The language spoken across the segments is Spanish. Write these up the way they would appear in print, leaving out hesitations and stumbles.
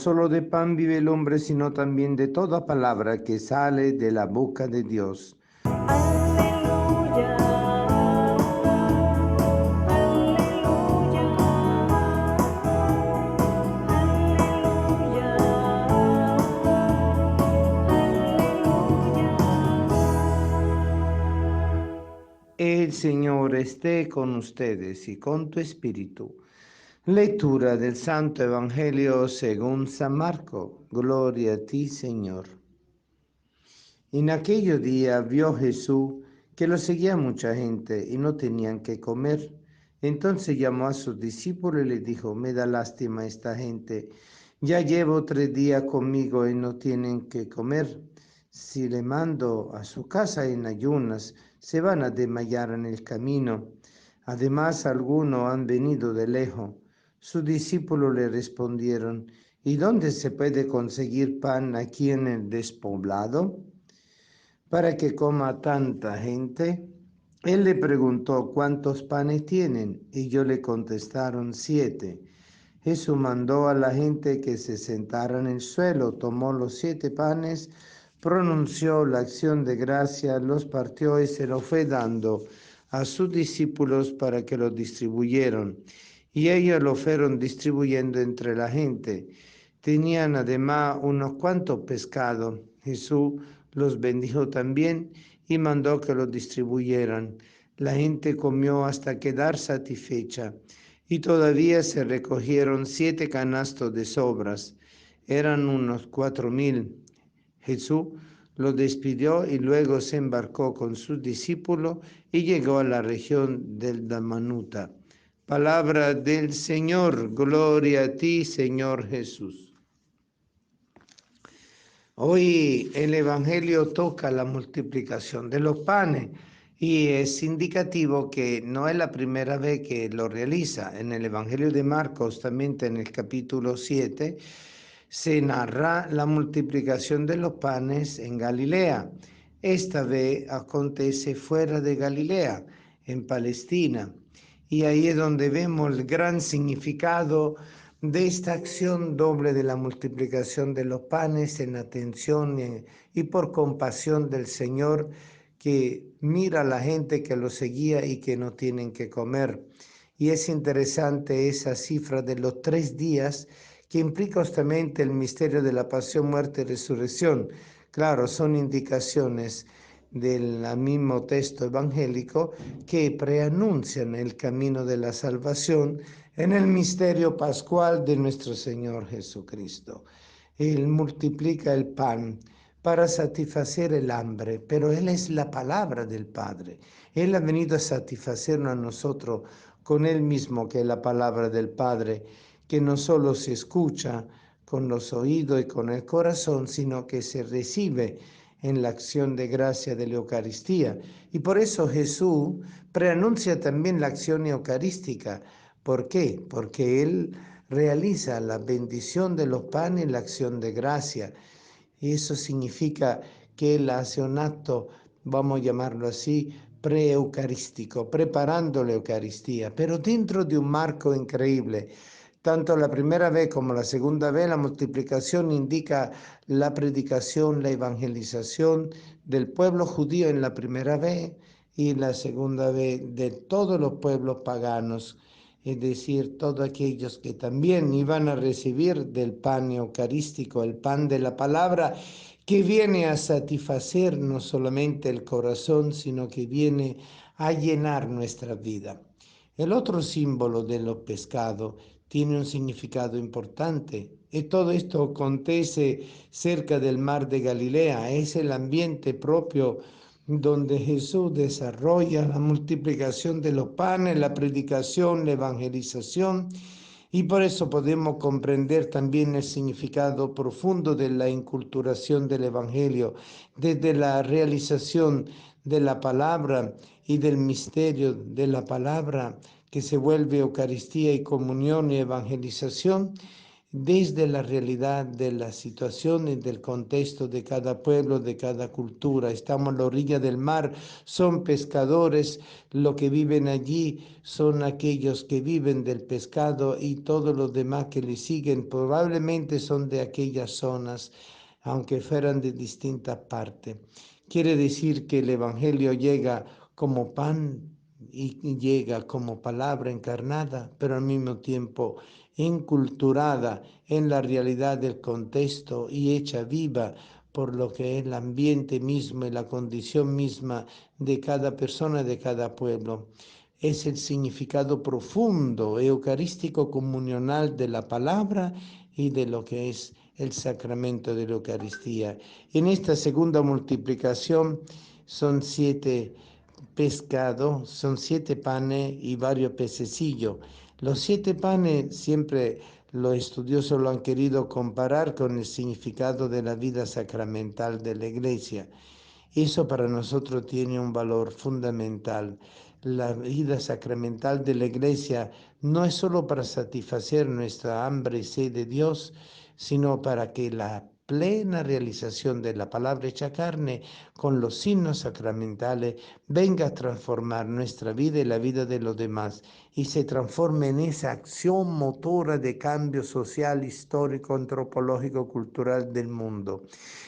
solo de pan vive el hombre, sino también de toda palabra que sale de la boca de Dios. Aleluya, aleluya, aleluya, aleluya. El Señor esté con ustedes y con tu espíritu. Lectura del Santo Evangelio según San Marco. Gloria a ti, Señor. En aquellos días vio Jesús que lo seguía mucha gente y no tenían que comer. Entonces llamó a sus discípulos y les dijo: me da lástima esta gente. Ya llevo 3 días conmigo y no tienen que comer. Si le mando a su casa en ayunas, se van a desmayar en el camino. Además, algunos han venido de lejos. Sus discípulos le respondieron: ¿y dónde se puede conseguir pan aquí en el despoblado para que coma tanta gente? Él le preguntó: ¿cuántos panes tienen? Ellos le contestaron: 7. Jesús mandó a la gente que se sentara en el suelo, tomó los 7 panes, pronunció la acción de gracia, los partió y se los fue dando a sus discípulos para que los distribuyeran. Y ellos lo fueron distribuyendo entre la gente. Tenían además unos cuantos pescados. Jesús los bendijo también y mandó que los distribuyeran. La gente comió hasta quedar satisfecha. Y todavía se recogieron 7 canastos de sobras. Eran unos 4,000. Jesús los despidió y luego se embarcó con sus discípulos y llegó a la región del Dalmanuta. Palabra del Señor. Gloria a ti, Señor Jesús. Hoy el Evangelio toca la multiplicación de los panes y es indicativo que no es la primera vez que lo realiza. En el Evangelio de Marcos, también en el capítulo 7, se narra la multiplicación de los panes en Galilea. Esta vez acontece fuera de Galilea, en Palestina. Y ahí es donde vemos el gran significado de esta acción doble de la multiplicación de los panes en atención y por compasión del Señor, que mira a la gente que lo seguía y que no tienen que comer. Y es interesante esa cifra de los 3 días que implica justamente el misterio de la pasión, muerte y resurrección. Claro, son indicaciones del mismo texto evangélico que preanuncian el camino de la salvación en el misterio pascual de nuestro Señor Jesucristo. Él multiplica el pan para satisfacer el hambre, pero Él es la palabra del Padre. Él ha venido a satisfacernos a nosotros con Él mismo, que es la palabra del Padre, que no solo se escucha con los oídos y con el corazón, sino que se recibe en la acción de gracia de la Eucaristía. Y por eso Jesús preanuncia también la acción eucarística. ¿Por qué? Porque Él realiza la bendición de los panes, la acción de gracia. Y eso significa que Él hace un acto, vamos a llamarlo así, pre-eucarístico, preparando la Eucaristía, pero dentro de un marco increíble. Tanto la primera vez como la segunda vez, la multiplicación indica la predicación, la evangelización del pueblo judío en la primera vez y la segunda vez de todos los pueblos paganos, es decir, todos aquellos que también iban a recibir del pan eucarístico, el pan de la palabra, que viene a satisfacer no solamente el corazón, sino que viene a llenar nuestra vida. El otro símbolo de los pescados tiene un significado importante. Y todo esto acontece cerca del mar de Galilea. Es el ambiente propio donde Jesús desarrolla la multiplicación de los panes, la predicación, la evangelización. Y por eso podemos comprender también el significado profundo de la inculturación del Evangelio, desde la realización de la palabra y del misterio de la palabra, que se vuelve Eucaristía y comunión y evangelización, desde la realidad de las situaciones, del contexto de cada pueblo, de cada cultura. Estamos a la orilla del mar, son pescadores, lo que viven allí son aquellos que viven del pescado y todos los demás que le siguen probablemente son de aquellas zonas, aunque fueran de distintas partes. Quiere decir que el Evangelio llega como pan y llega como palabra encarnada, pero al mismo tiempo enculturada en la realidad del contexto y hecha viva por lo que es el ambiente mismo y la condición misma de cada persona, de cada pueblo. Es el significado profundo, eucarístico, comunional de la palabra y de lo que es el sacramento de la Eucaristía. En esta segunda multiplicación son 7 pescados, son 7 panes y varios pececillos. Los 7 panes siempre los estudiosos lo han querido comparar con el significado de la vida sacramental de la iglesia. Eso para nosotros tiene un valor fundamental. La vida sacramental de la iglesia no es solo para satisfacer nuestra hambre y sed de Dios, sino para que la plena realización de la palabra hecha carne con los signos sacramentales venga a transformar nuestra vida y la vida de los demás y se transforme en esa acción motora de cambio social, histórico, antropológico, cultural del mundo.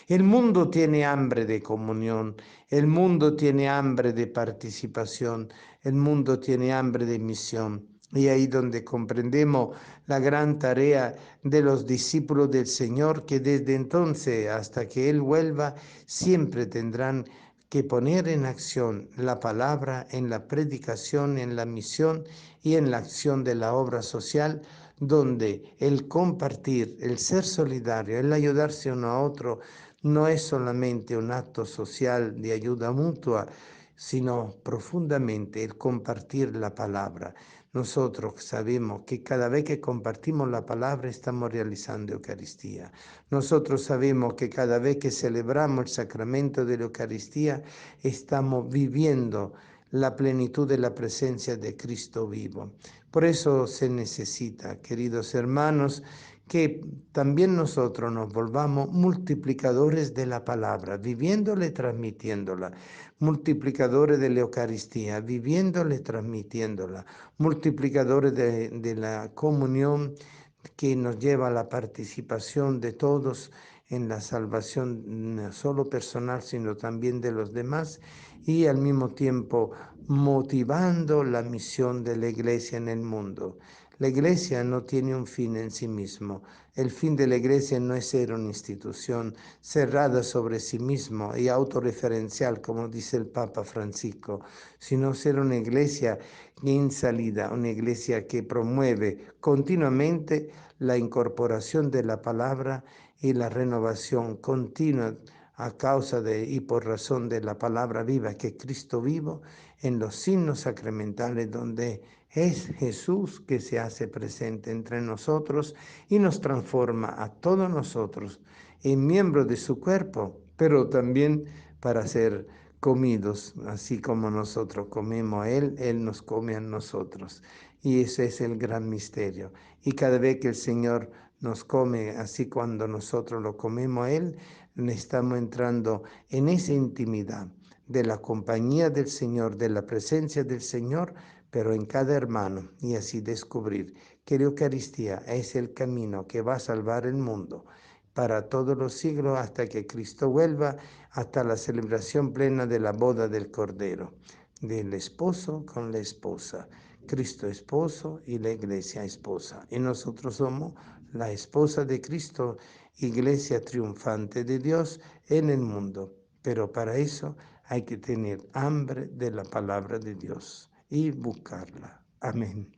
El mundo tiene hambre de comunión, el mundo tiene hambre de participación, el mundo tiene hambre de misión. Y ahí donde comprendemos la gran tarea de los discípulos del Señor, que desde entonces hasta que Él vuelva, siempre tendrán que poner en acción la palabra, en la predicación, en la misión y en la acción de la obra social, donde el compartir, el ser solidario, el ayudarse uno a otro, no es solamente un acto social de ayuda mutua, sino profundamente el compartir la palabra. Nosotros sabemos que cada vez que compartimos la palabra estamos realizando Eucaristía. Nosotros sabemos que cada vez que celebramos el sacramento de la Eucaristía estamos viviendo la plenitud de la presencia de Cristo vivo. Por eso se necesita, queridos hermanos, que también nosotros nos volvamos multiplicadores de la palabra, viviéndola y transmitiéndola, multiplicadores de la Eucaristía, viviéndola y transmitiéndola, multiplicadores de la comunión que nos lleva a la participación de todos en la salvación no solo personal, sino también de los demás, y al mismo tiempo motivando la misión de la iglesia en el mundo. La iglesia no tiene un fin en sí mismo. El fin de la iglesia no es ser una institución cerrada sobre sí mismo y autorreferencial, como dice el Papa Francisco, sino ser una iglesia en salida, una iglesia que promueve continuamente la incorporación de la palabra y la renovación continua a causa de y por razón de la palabra viva que es Cristo vivo en los signos sacramentales donde es Jesús que se hace presente entre nosotros y nos transforma a todos nosotros en miembros de su cuerpo, pero también para ser comidos, así como nosotros comemos a Él, Él nos come a nosotros. Y ese es el gran misterio. Y cada vez que el Señor nos come, así cuando nosotros lo comemos a Él, estamos entrando en esa intimidad de la compañía del Señor, de la presencia del Señor, pero en cada hermano, y así descubrir que la Eucaristía es el camino que va a salvar el mundo para todos los siglos hasta que Cristo vuelva, hasta la celebración plena de la boda del Cordero, del esposo con la esposa, Cristo esposo y la iglesia esposa. Y nosotros somos la esposa de Cristo, iglesia triunfante de Dios en el mundo. Pero para eso hay que tener hambre de la palabra de Dios y buscarla. Amén.